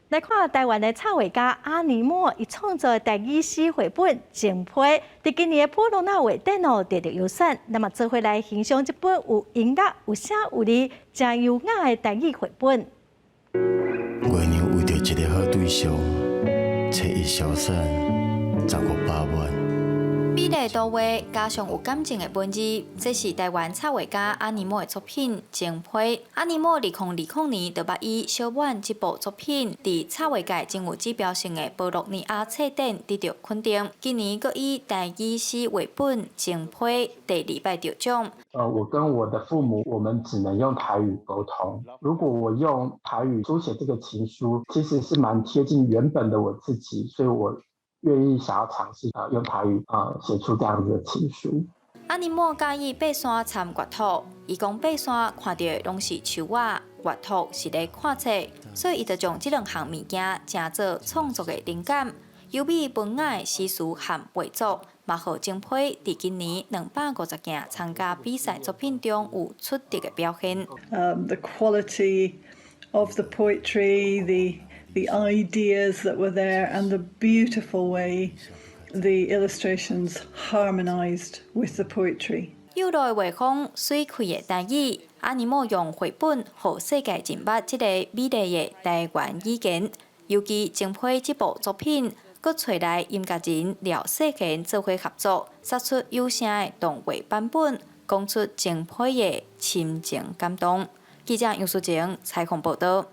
来看台湾的插画家阿尼莫，伊创作的第二诗绘本《情批》，伫今年的普罗纳维电脑得到优选。那么做伙来欣赏这本有音乐、有声有字、真优雅的台语绘本。月娘为着一个好对象，找伊消散15-8万。美丽多话加上有感情的文字，这是台湾插画家阿尼莫的作品《情批》。阿尼莫2020年就捌以小婉这部作品，伫插画界真有指标性的博洛尼亚册展得到肯定。今年佫以第二诗绘本《情批》第2摆得奖。我跟我的父母，我们只能用台语沟通。如果我用台语书写这个情书，其实是蛮贴近原本的我自己，所以我愿意想要尝试用台语写出这样子的情书。阿尼莫介意爬山参阅图，伊讲爬山看到拢是树仔，阅图是咧看册，所以伊就将这2项物件正做创作的灵感。优美文雅的诗词和画作，嘛互情批伫今年250件参加比赛作品中有出色的表现。The quality of the poetry, the ideas that were there, and the beautiful way the illustrations harmonized with the poetry. 有路的画风，水开的台语，阿尼莫用绘本互世界认捌这个美丽的台湾语言。尤其情批这部作品，佮找来音乐人廖世贤做伙合作，杀出有声的动画版本，讲出情批的深情感动。记者杨淑晴采访报道。